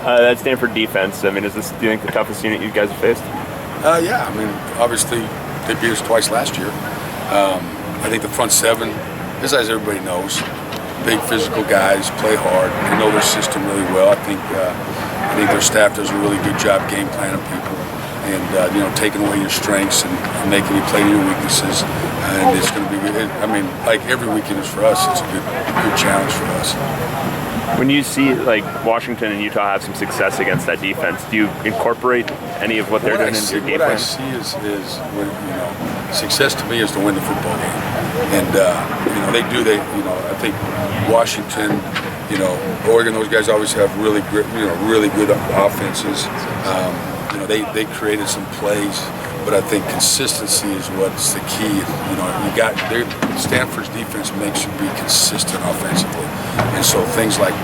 That Stanford defense, I mean, is this, do you think, the toughest unit you guys have faced? Yeah, I mean, obviously they beat us twice last year. I think the front seven, as everybody knows, big physical guys, play hard. They know their system really well. I think their staff does a really good job game planning people and taking away your strengths and making you play to your weaknesses. And it's going to be good. I mean, like every weekend is for us. It's a good challenge for us. When you see like Washington and Utah have some success against that defense, do you incorporate any of what they're doing into your game plan? What I see is success to me is to win the football game, and I think Washington, Oregon, those guys always have really good offenses. They created some plays, but I think consistency is what's the key. Stanford's defense makes you be consistent offensively, and so things like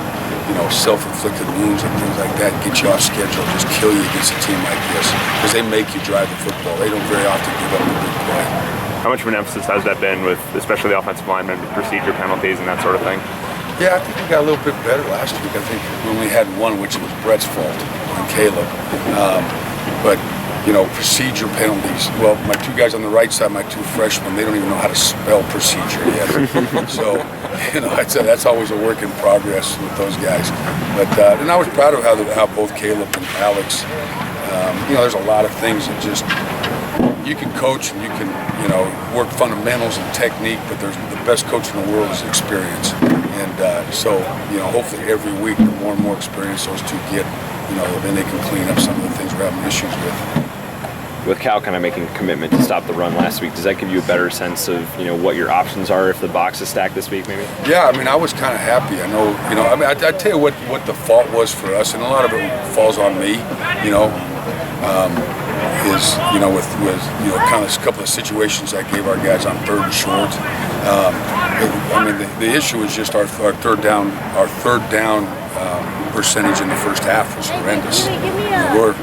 self-inflicted wounds and things like that get you off schedule, just kill you against a team like this because they make you drive the football. They don't very often give up a big play. How much of an emphasis has that been with, especially the offensive linemen, with procedure penalties and that sort of thing? Yeah, I think we got a little bit better last week. I think we only had one, which was Brett's fault on Caleb. But procedure penalties. Well, my two guys on the right side, my two freshmen, they don't even know how to spell procedure yet. So, that's always a work in progress with those guys. But and I was proud of how both Caleb and Alex. There's a lot of things that just you can coach and you can work fundamentals and technique, but there's the best coach in the world is experience. And so hopefully every week the more and more experience those two get, then they can clean up some of the things we're having issues with. With Cal kind of making a commitment to stop the run last week, does that give you a better sense of what your options are if the box is stacked this week, maybe? Yeah, I mean, I was kind of happy. I know, I tell you what the fault was for us, and a lot of it falls on me. With kind of a couple of situations I gave our guys on third and short. The issue is just our third down percentage in the first half was horrendous. We're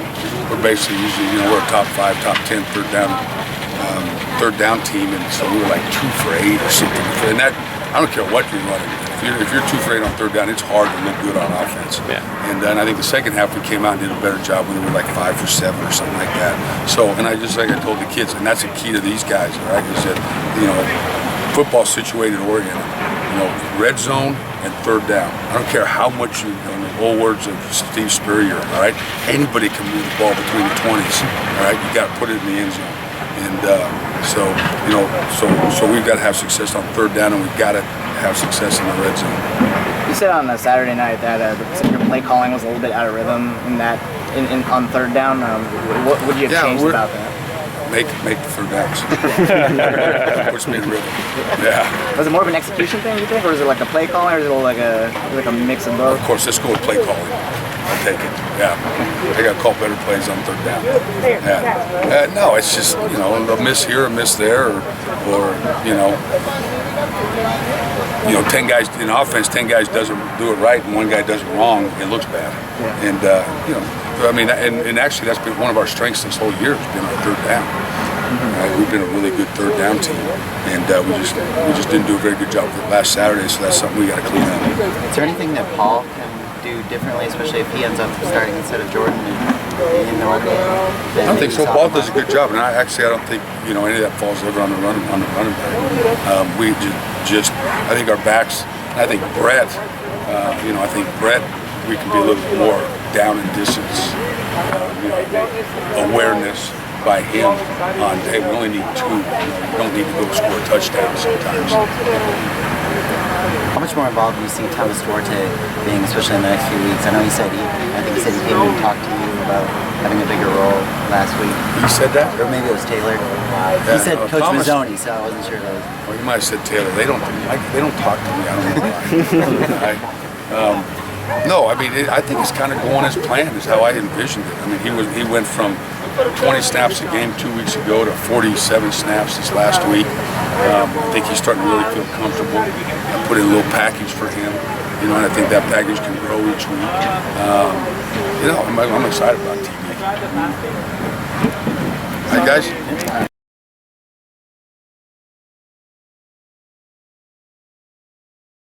basically usually we're a top 5, top 10 third down team, and so we were like 2 for 8 or something. And that I don't care what you're running. If you're 2 for 8 on third down, it's hard to look good on offense. Yeah. And then I think the second half we came out and did a better job. We were like 5 for 7 or something like that. So, and I told the kids, and that's a key to these guys, right? Is that football situated Oregon, red zone and third down. I don't care how much in the old words of Steve Spurrier, all right? Anybody can move the ball between the 20s, all right? You got to put it in the end zone. And so we've got to have success on third down, and we've got to have success in the red zone. You said on Saturday night that your play calling was a little bit out of rhythm on third down. What would you have changed about that? Make the third downs. Puts me in rhythm. Yeah. Was it more of an execution thing, you think, or is it like a play calling, or is it like a mix of both? Of course, let's go with play calling. I'll take it. Yeah. I got to call better plays on third down. Yeah. No, it's just a miss here, a miss there, or 10 guys in offense, 10 guys doesn't do it right, and 1 guy does it wrong. It looks bad. Yeah. And and actually that's been one of our strengths this whole year. Has been our third down. We've been a really good third down team, and we just didn't do a very good job with it last Saturday. So that's something we got to clean up. Is there anything that Paul can do differently, especially if he ends up starting instead of Jordan in the run game? I don't think so. Paul does a good job, and I don't think any of that falls over on the running back. We just I think our backs. I think Brett. We can be a little bit more down in distance, awareness by him on, hey, we only need 2. We don't need to go score a touchdown sometimes. How much more involved do you see Thomas Duarte being, especially in the next few weeks? I know he came in and talked to you about having a bigger role last week. He said that? Or maybe it was Taylor. He said Coach Mazzone, so I wasn't sure that was... Well, you might have said Taylor. They don't talk to me. I don't know why. No, I mean, I think it's kind of going as planned, is how I envisioned it. I mean, he went from 20 snaps a game 2 weeks ago to 47 snaps this last week. I think he's starting to really feel comfortable. I put in a little package for him, and I think that package can grow each week. I'm excited about TV. All right, guys.